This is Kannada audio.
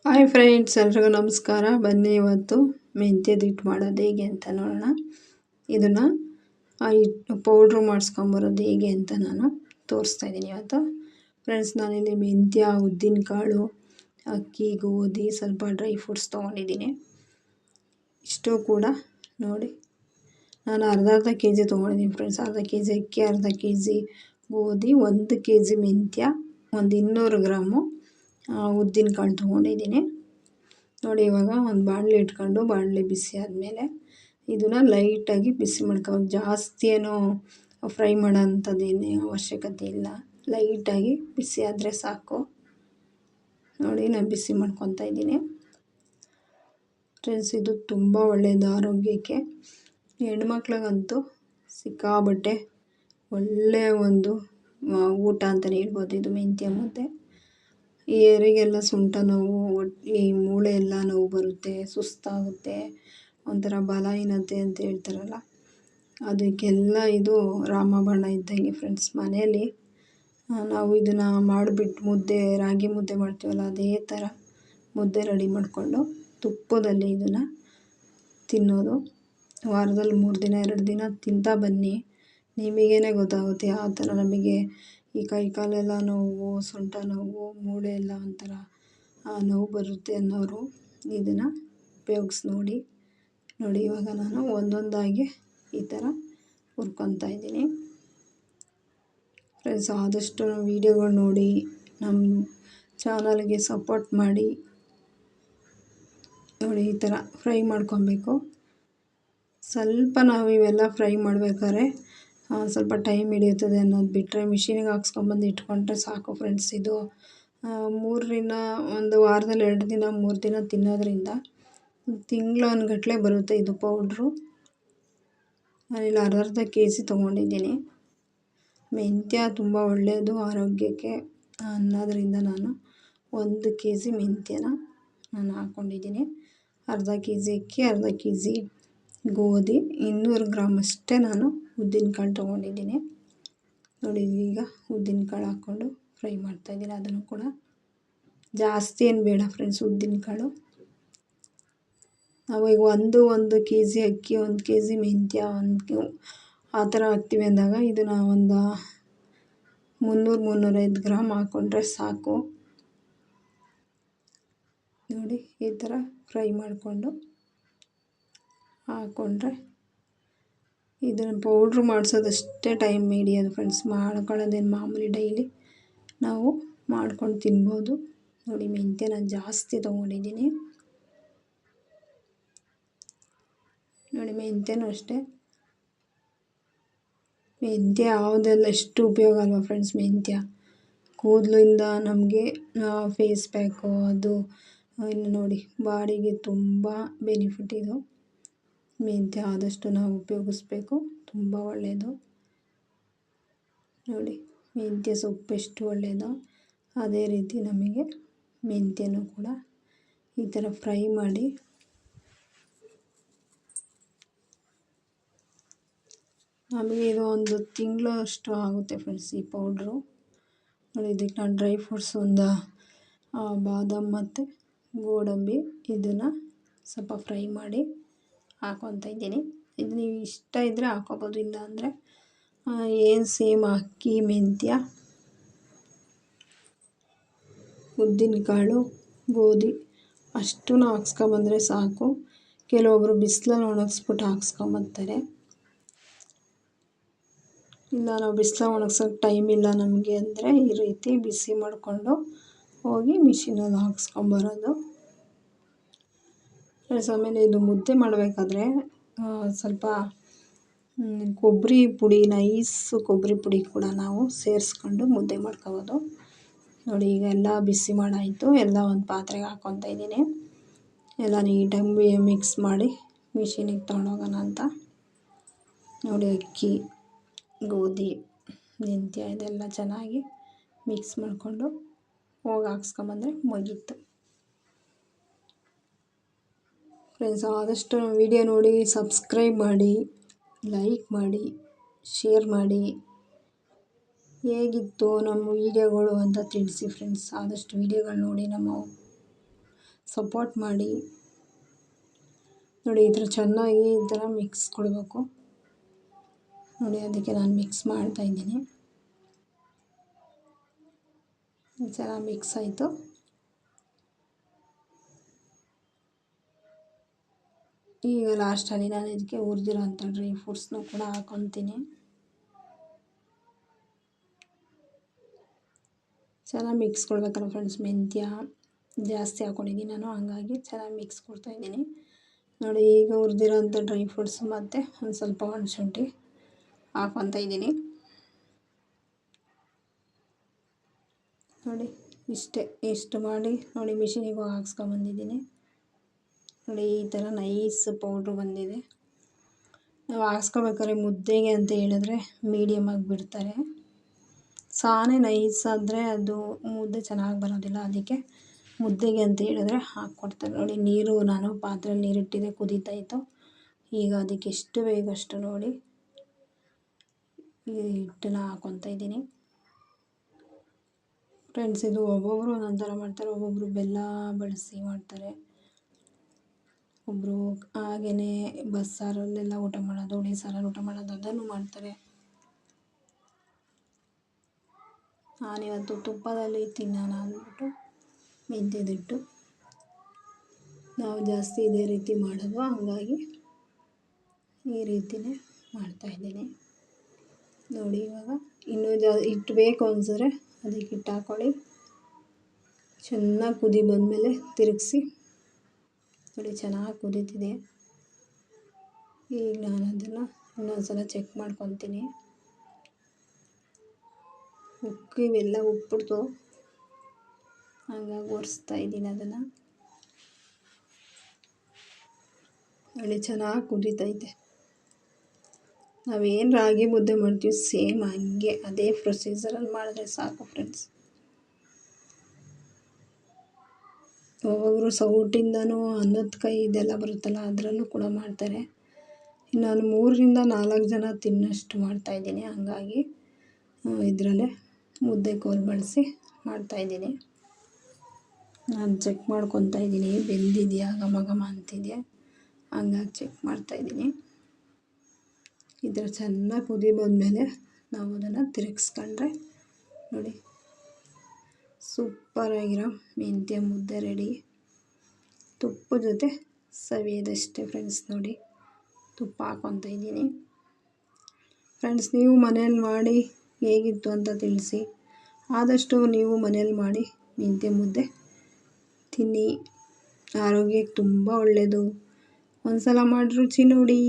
ಹಾಯ್ ಫ್ರೆಂಡ್ಸ್, ಎಲ್ರಿಗೂ ನಮಸ್ಕಾರ. ಬನ್ನಿ ಇವತ್ತು ಮೆಂತ್ಯದ ಹಿಟ್ಟು ಮಾಡೋದು ಹೇಗೆ ಅಂತ ನೋಡೋಣ. ಇದನ್ನು ಪೌಡ್ರು ಮಾಡಿಸ್ಕೊಂಬರೋದು ಹೇಗೆ ಅಂತ ನಾನು ತೋರಿಸ್ತಾ ಇದ್ದೀನಿ ಇವತ್ತು. ಫ್ರೆಂಡ್ಸ್, ನಾನಿಲ್ಲಿ ಮೆಂತ್ಯ, ಉದ್ದಿನಕಾಳು, ಅಕ್ಕಿ, ಗೋಧಿ, ಸ್ವಲ್ಪ ಡ್ರೈ ಫ್ರೂಟ್ಸ್ ತೊಗೊಂಡಿದ್ದೀನಿ. ಇಷ್ಟು ಕೂಡ ನೋಡಿ, ನಾನು ಅರ್ಧ ಕೆ ಜಿ ತೊಗೊಂಡಿದ್ದೀನಿ ಫ್ರೆಂಡ್ಸ್. ಅರ್ಧ ಕೆ ಜಿ ಅಕ್ಕಿ, ಅರ್ಧ ಕೆ ಜಿ ಗೋಧಿ, 1 ಕೆ ಜಿ ಮೆಂತ್ಯ, ಒಂದು 200 ಗ್ರಾಮು ಉದ್ದಿನಕಾಳು ತೊಗೊಂಡಿದ್ದೀನಿ. ನೋಡಿ, ಇವಾಗ ಒಂದು ಬಾಣಲೆ ಇಟ್ಕೊಂಡು ಬಾಣಲೆ ಬಿಸಿ ಆದಮೇಲೆ ಇದನ್ನು ಲೈಟಾಗಿ ಬಿಸಿ ಮಾಡ್ಕೊಂಡು, ಜಾಸ್ತಿ ಏನೋ ಫ್ರೈ ಮಾಡೋ ಅಂಥದ್ದೇನೇ ಅವಶ್ಯಕತೆ ಇಲ್ಲ. ಲೈಟಾಗಿ ಬಿಸಿ ಆದರೆ ಸಾಕು. ನೋಡಿ, ನಾನು ಬಿಸಿ ಮಾಡ್ಕೊತಾ ಇದ್ದೀನಿ ಫ್ರೆಂಡ್ಸ್. ಇದು ತುಂಬ ಒಳ್ಳೆಯದು ಆರೋಗ್ಯಕ್ಕೆ. ಹೆಣ್ಮಕ್ಳಿಗಂತೂ ಸಿಕ್ಕಾಬಟ್ಟೆ ಒಳ್ಳೆಯ ಒಂದು ಊಟ ಅಂತಲೇ ಹೇಳ್ಬೋದು ಇದು ಮೆಂತ್ಯ ಮುದ್ದೆ. ಈ ಹೆರಿಗೆಲ್ಲ ಸೊಂಟ ನೋವು, ಈ ಮೂಳೆ ಎಲ್ಲ ನೋವು ಬರುತ್ತೆ, ಸುಸ್ತಾಗುತ್ತೆ, ಒಂಥರ ಬಲಹೀನತೆ ಅಂತ ಹೇಳ್ತಾರಲ್ಲ, ಅದಕ್ಕೆಲ್ಲ ಇದು ರಾಮಬಾಣ ಇದ್ದಂಗೆ ಫ್ರೆಂಡ್ಸ್. ಮನೆಯಲ್ಲಿ ನಾವು ಇದನ್ನು ಮಾಡಿಬಿಟ್ಟು ಮುದ್ದೆ, ರಾಗಿ ಮುದ್ದೆ ಮಾಡ್ತೀವಲ್ಲ, ಅದೇ ಥರ ಮುದ್ದೆ ರೆಡಿ ಮಾಡಿಕೊಂಡು ತುಪ್ಪದಲ್ಲಿ ಇದನ್ನು ತಿನ್ನೋದು. ವಾರದಲ್ಲಿ 3 ದಿನ 2 ದಿನ ತಿಂತಾ ಬನ್ನಿ, ನಿಮಗೇನೆ ಗೊತ್ತಾಗುತ್ತೆ ಯಾವ ಥರ ನಮಗೆ ಈ ಕೈ ಕಾಲೆಲ್ಲ ನೋವು, ಸೊಂಟ ನೋವು, ಮೂಳೆ ಎಲ್ಲ ಒಂಥರ ನೋವು ಬರುತ್ತೆ ಅನ್ನೋರು ಇದನ್ನು ಉಪಯೋಗಿಸಿ ನೋಡಿ. ಇವಾಗ ನಾನು ಒಂದೊಂದಾಗಿ ಈ ಥರ ಹುರ್ಕೊತಾ ಇದ್ದೀನಿ ಫ್ರೆಂಡ್ಸ್. ಆದಷ್ಟು ವೀಡಿಯೋಗಳು ನೋಡಿ, ನಮ್ಮ ಚಾನಲ್ಗೆ ಸಪೋರ್ಟ್ ಮಾಡಿ. ನೋಡಿ, ಈ ಥರ ಫ್ರೈ ಮಾಡ್ಕೊಬೇಕು. ಸ್ವಲ್ಪ ನಾವು ಇವೆಲ್ಲ ಫ್ರೈ ಮಾಡಬೇಕಾದ್ರೆ ಸ್ವಲ್ಪ ಟೈಮ್ ಹಿಡಿಯುತ್ತದೆ ಅನ್ನೋದು ಬಿಟ್ಟರೆ, ಮಿಷಿನಿಗೆ ಹಾಕ್ಸ್ಕೊಂಬಂದು ಇಟ್ಕೊಂಡ್ರೆ ಸಾಕು ಫ್ರೆಂಡ್ಸ್. ಇದು 3 ದಿನ, ಒಂದು ವಾರದಲ್ಲಿ 2 ದಿನ 3 ದಿನ ತಿನ್ನೋದ್ರಿಂದ ತಿಂಗಳನ್ಗಟ್ಟಲೆ ಬರುತ್ತೆ ಇದು ಪೌಡ್ರು. ನಾನಿಲ್ಲಿ ಅರ್ಧ ಕೆ ಜಿ ತೊಗೊಂಡಿದ್ದೀನಿ. ಮೆಂತ್ಯ ತುಂಬ ಒಳ್ಳೆಯದು ಆರೋಗ್ಯಕ್ಕೆ ಅನ್ನೋದರಿಂದ ನಾನು 1 ಕೆ ಜಿ ಮೆಂತ್ಯನ ನಾನು ಹಾಕ್ಕೊಂಡಿದ್ದೀನಿ. ಅರ್ಧ ಕೆ ಜಿ ಅಕ್ಕಿ, ಅರ್ಧ ಕೆ ಜಿ ಗೋಧಿ, 200 ಗ್ರಾಮ್ ಅಷ್ಟೇ ನಾನು ಉದ್ದಿನಕಾಳು ತೊಗೊಂಡಿದ್ದೀನಿ. ನೋಡಿ, ಈಗ ಉದ್ದಿನಕಾಳು ಹಾಕ್ಕೊಂಡು ಫ್ರೈ ಮಾಡ್ತಾಯಿದ್ದೀನಿ. ಅದನ್ನು ಕೂಡ ಜಾಸ್ತಿ ಏನು ಬೇಡ ಫ್ರೆಂಡ್ಸ್ ಉದ್ದಿನಕಾಳು. ನಾವು ಈಗ 1 ಕೆ ಜಿ ಅಕ್ಕಿ, 1 ಕೆ ಜಿ ಮೆಂತ್ಯ, ಆ ಥರ ಹಾಕ್ತೀವಿ ಅಂದಾಗ ಇದನ್ನು ಒಂದು 300-305 ಗ್ರಾಮ್ ಹಾಕ್ಕೊಂಡ್ರೆ ಸಾಕು. ನೋಡಿ, ಈ ಥರ ಫ್ರೈ ಮಾಡಿಕೊಂಡು ಹಾಕ್ಕೊಂಡ್ರೆ ಇದನ್ನು ಪೌಡ್ರು ಮಾಡಿಸೋದಷ್ಟೇ ಟೈಮ್ ಹಿಡಿಯೋದು ಫ್ರೆಂಡ್ಸ್. ಮಾಡ್ಕೊಳ್ಳೋದೇನು ಮಾಮೂಲಿ ಡೈಲಿ ನಾವು ಮಾಡ್ಕೊಂಡು ತಿನ್ಬೋದು. ನೋಡಿ, ಮೆಂತ್ಯ ನಾನು ಜಾಸ್ತಿ ತೊಗೊಂಡಿದ್ದೀನಿ. ನೋಡಿ, ಮೆಂತ್ಯನೂ ಅಷ್ಟೇ. ಮೆಂತ್ಯ ಯಾವುದೆಲ್ಲ ಎಷ್ಟು ಉಪಯೋಗ ಅಲ್ವಾ ಫ್ರೆಂಡ್ಸ್. ಮೆಂತ್ಯ ಕೂದಲಿಂದ ನಮಗೆ ಫೇಸ್ ಪ್ಯಾಕು, ಅದು ಇನ್ನು ನೋಡಿ ಬಾಡಿಗೆ ತುಂಬ ಬೆನಿಫಿಟ್ ಇದು. ಮೆಂತ್ಯ ಆದಷ್ಟು ನಾವು ಉಪಯೋಗಿಸ್ಬೇಕು, ತುಂಬ ಒಳ್ಳೆಯದು. ನೋಡಿ, ಮೆಂತ್ಯ ಸೊಪ್ಪು ಎಷ್ಟು ಒಳ್ಳೆಯದು, ಅದೇ ರೀತಿ ನಮಗೆ ಮೆಂತ್ಯನೂ ಕೂಡ ಈ ಥರ ಫ್ರೈ ಮಾಡಿ ನಮಗೆ ಇದು 1 ತಿಂಗಳು ಅಷ್ಟು ಆಗುತ್ತೆ ಫ್ರೆಂಡ್ಸ್ ಈ ಪೌಡ್ರು. ನೋಡಿ, ಇದಕ್ಕೆ ನಾನು ಡ್ರೈ ಫ್ರೂಟ್ಸ್ ಒಂದು ಬಾದಾಮ್ ಮತ್ತು ಗೋಡಂಬಿ ಇದನ್ನು ಸ್ವಲ್ಪ ಫ್ರೈ ಮಾಡಿ ಹಾಕ್ಕೊತಾ ಇದ್ದೀನಿ. ಇದು ನೀವು ಇಷ್ಟ ಇದ್ದರೆ ಹಾಕ್ಕೊಬೋದು, ಇಲ್ಲ ಅಂದರೆ ಏನು ಸೇಮ್ ಅಕ್ಕಿ, ಮೆಂತ್ಯ, ಉದ್ದಿನಕಾಳು, ಗೋಧಿ ಅಷ್ಟೂ ಹಾಕ್ಸ್ಕೊಂಬಂದರೆ ಸಾಕು. ಕೆಲವೊಬ್ಬರು ಬಿಸಿಲಲ್ಲಿ ಒಣಗಿಸ್ಬಿಟ್ಟು ಹಾಕ್ಸ್ಕೊಂಬರ್ತಾರೆ. ಇಲ್ಲ, ನಾವು ಬಿಸಿಲಲ್ಲಿ ಒಣಗ್ಸೋಕ್ಕೆ ಟೈಮ್ ಇಲ್ಲ ನಮಗೆ ಅಂದರೆ ಈ ರೀತಿ ಬಿಸಿ ಮಾಡಿಕೊಂಡು ಹೋಗಿ ಮಿಷಿನಲ್ಲಿ ಹಾಕ್ಸ್ಕೊಂಬರೋದು. ಆಮೇಲೆ ಇದು ಮುದ್ದೆ ಮಾಡಬೇಕಾದ್ರೆ ಸ್ವಲ್ಪ ಕೊಬ್ಬರಿ ಪುಡಿ, ನೈಸ್ ಕೊಬ್ಬರಿ ಪುಡಿ ಕೂಡ ನಾವು ಸೇರಿಸ್ಕೊಂಡು ಮುದ್ದೆ ಮಾಡ್ಕೊಬೋದು. ನೋಡಿ, ಈಗ ಎಲ್ಲ ಬಿಸಿ ಮಾಡಾಯಿತು. ಎಲ್ಲ ಒಂದು ಪಾತ್ರೆಗೆ ಹಾಕ್ಕೊತಾ ಇದ್ದೀನಿ. ಎಲ್ಲ ನೀಟಾಗಿ ಮಿಕ್ಸ್ ಮಾಡಿ ಮಿಷಿನಿಗೆ ತೊಗೊಂಡೋಗೋಣ ಅಂತ. ನೋಡಿ, ಅಕ್ಕಿ, ಗೋಧಿ, ಮೆಂತ್ಯ ಇದೆಲ್ಲ ಚೆನ್ನಾಗಿ ಮಿಕ್ಸ್ ಮಾಡಿಕೊಂಡು ಹೋಗಿ ಹಾಕ್ಸ್ಕೊಂಬಂದರೆ ಮುಗೀತು ಫ್ರೆಂಡ್ಸ್. ಆದಷ್ಟು ವಿಡಿಯೋ ನೋಡಿ, ಸಬ್ಸ್ಕ್ರೈಬ್ ಮಾಡಿ, ಲೈಕ್ ಮಾಡಿ, ಶೇರ್ ಮಾಡಿ. ಹೇಗಿತ್ತು ನಮ್ಮ ವೀಡಿಯೋಗಳು ಅಂತ ತಿಳಿಸಿ ಫ್ರೆಂಡ್ಸ್. ಆದಷ್ಟು ವೀಡಿಯೋಗಳು ನೋಡಿ ನಮ್ಮ ಸಪೋರ್ಟ್ ಮಾಡಿ. ನೋಡಿ ಈ ಥರ ಚೆನ್ನಾಗಿ ಈ ಥರ ಮಿಕ್ಸ್ ಕೊಡಬೇಕು. ನೋಡಿ ಅದಕ್ಕೆ ನಾನು ಮಿಕ್ಸ್ ಮಾಡ್ತಾಯಿದ್ದೀನಿ. ಚೆನ್ನಾಗಿ ಮಿಕ್ಸ್ ಆಯಿತು. ಈಗ ಲಾಸ್ಟಲ್ಲಿ ನಾನು ಇದಕ್ಕೆ ಹುರಿದಿರೋಂಥ ಡ್ರೈ ಫ್ರೂಟ್ಸ್ನೂ ಕೂಡ ಹಾಕ್ಕೊತೀನಿ. ಚೆನ್ನಾಗಿ ಮಿಕ್ಸ್ ಕೊಡ್ಬೇಕಲ್ಲ ಫ್ರೆಂಡ್ಸ್. ಮೆಂತ್ಯ ಜಾಸ್ತಿ ಹಾಕ್ಕೊಂಡಿದ್ದೀನಿ ನಾನು, ಹಂಗಾಗಿ ಚೆನ್ನಾಗಿ ಮಿಕ್ಸ್ ಕೊಡ್ತಾಯಿದ್ದೀನಿ. ನೋಡಿ ಈಗ ಹುರಿದಿರೋಂಥ ಡ್ರೈ ಫ್ರೂಟ್ಸು ಮತ್ತು ಒಂದು ಸ್ವಲ್ಪ ಒಣಶುಂಠಿ ಹಾಕ್ಕೊತಾ ಇದ್ದೀನಿ. ನೋಡಿ ಇಷ್ಟು ಮಾಡಿ ನೋಡಿ ಮಿಷಿನಿಗೆ ಹಾಕ್ಸ್ಕೊಂಬಂದಿದ್ದೀನಿ. ನೋಡಿ ಈ ಥರ ನೈಸ್ ಪೌಡ್ರ್ ಬಂದಿದೆ. ನಾವು ಹಾಕ್ಸ್ಕೊಬೇಕಾದ್ರೆ ಮುದ್ದೆಗೆ ಅಂತ ಹೇಳಿದ್ರೆ ಮೀಡಿಯಮಾಗಿ ಬಿಡ್ತಾರೆ. ಸಾನೇ ನೈಸ್ ಆದರೆ ಅದು ಮುದ್ದೆ ಚೆನ್ನಾಗಿ ಬರೋದಿಲ್ಲ. ಅದಕ್ಕೆ ಮುದ್ದೆಗೆ ಅಂತ ಹೇಳಿದ್ರೆ ಹಾಕ್ಕೊಡ್ತಾರೆ. ನೋಡಿ ನೀರು ನಾನು ಪಾತ್ರೆಯಲ್ಲಿ ನೀರಿಟ್ಟಿದ್ದೆ, ಕುದೀತಾ ಇತ್ತು. ಈಗ ಅದಕ್ಕೆ ಎಷ್ಟು ಬೇಕಷ್ಟು ನೋಡಿ ಈ ಹಿಟ್ಟನ್ನ ಹಾಕ್ಕೊತಾ ಇದ್ದೀನಿ. ಫ್ರೆಂಡ್ಸ್ ಇದು ಒಬ್ಬೊಬ್ಬರು ಒಂದೊಂದು ಥರ ಮಾಡ್ತಾರೆ. ಒಬ್ಬೊಬ್ಬರು ಬೆಲ್ಲ ಬಳಸಿ ಮಾಡ್ತಾರೆ. ಒಬ್ಬರು ಹಾಗೆಯೇ ಬಸ್ಸಾರಲ್ಲೆಲ್ಲ ಊಟ ಮಾಡೋದು, ಹುಳಿ ಸಾರಲ್ಲಿ ಊಟ ಮಾಡೋದು ಅದನ್ನು ಮಾಡ್ತಾರೆ. ನಾನಿವತ್ತು ತುಪ್ಪದಲ್ಲಿ ತಿನ್ನೋಣ ಅಂದ್ಬಿಟ್ಟು ಮೆಂತ್ಯದಿಟ್ಟು ನಾವು ಜಾಸ್ತಿ ಇದೇ ರೀತಿ ಮಾಡೋದು, ಹಂಗಾಗಿ ಈ ರೀತಿಯೇ ಮಾಡ್ತಾಯಿದ್ದೀನಿ. ನೋಡಿ ಇವಾಗ ಇನ್ನೂ ಹಿಟ್ಟು ಬೇಕು ಅನಿಸಿದ್ರೆ ಅದಕ್ಕೆ ಹಿಟ್ಟು ಹಾಕ್ಕೊಳ್ಳಿ. ಚೆನ್ನಾಗಿ ಕುದಿ ಬಂದಮೇಲೆ ತಿರುಗಿಸಿ. ನೋಡಿ ಚೆನ್ನಾಗಿ ಕುದೀತಿದೆ. ಈಗ ನಾನು ಅದನ್ನು ಇನ್ನೊಂದು ಸಲ ಚೆಕ್ ಮಾಡ್ಕೊತೀನಿ. ಇವೆಲ್ಲ ಉಪ್ಪಿಡ್ತು, ಹಂಗಾಗಿ ಒರೆಸ್ತಾ ಇದ್ದೀನಿ ಅದನ್ನು. ನೋಡಿ ಚೆನ್ನಾಗಿ ಕುದೀತೈತೆ. ನಾವೇನು ರಾಗಿ ಮುದ್ದೆ ಮಾಡ್ತೀವಿ ಸೇಮ್ ಹಂಗೆ ಅದೇ ಪ್ರೊಸೀಜರಲ್ಲಿ ಮಾಡಿದ್ರೆ ಸಾಕು ಫ್ರೆಂಡ್ಸ್. ಒಬ್ಬೊಬ್ಬರು ಸೌಟಿಂದನೂ ಅನ್ನದ ಕೈ ಇದೆಲ್ಲ ಬರುತ್ತಲ್ಲ ಅದರಲ್ಲೂ ಕೂಡ ಮಾಡ್ತಾರೆ. ನಾನು 3-4 ಜನ ತಿನ್ನೋಷ್ಟು ಮಾಡ್ತಾಯಿದ್ದೀನಿ, ಹಂಗಾಗಿ ಇದರಲ್ಲೇ ಮುದ್ದೆ ಕೋಲು ಬಳಸಿ ಮಾಡ್ತಾಯಿದ್ದೀನಿ. ನಾನು ಚೆಕ್ ಮಾಡ್ಕೊತಾ ಇದ್ದೀನಿ ಬೆಂದಿದೆಯಾ ಘಮ ಘಮ ಅಂತಿದೆ, ಹಂಗಾಗಿ ಚೆಕ್ ಮಾಡ್ತಾಯಿದ್ದೀನಿ. ಈ ಥರ ಚೆನ್ನಾಗಿ ಕುದಿ ಬಂದಮೇಲೆ ನಾವು ಅದನ್ನು ತಿರುಗಿಸ್ಕೊಂಡ್ರೆ ನೋಡಿ ಸೂಪರಾಗಿರೋ ಮೆಂತ್ಯ ಮುದ್ದೆ ರೆಡಿ. ತುಪ್ಪದ ಜೊತೆ ಸವಿಯೋದಷ್ಟೇ ಫ್ರೆಂಡ್ಸ್. ನೋಡಿ ತುಪ್ಪ ಹಾಕ್ಕೊತಾ ಇದ್ದೀನಿ. ಫ್ರೆಂಡ್ಸ್ ನೀವು ಮನೇಲಿ ಮಾಡಿ ಹೇಗಿತ್ತು ಅಂತ ತಿಳಿಸಿ. ಆದಷ್ಟು ನೀವು ಮನೇಲಿ ಮಾಡಿ ಮೆಂತ್ಯ ಮುದ್ದೆ ತಿನ್ನಿ, ಆರೋಗ್ಯಕ್ಕೆ ತುಂಬ ಒಳ್ಳೆಯದು. ಒಂದು ಸಲ ಮಾಡಿ ರುಚಿ ನೋಡಿ.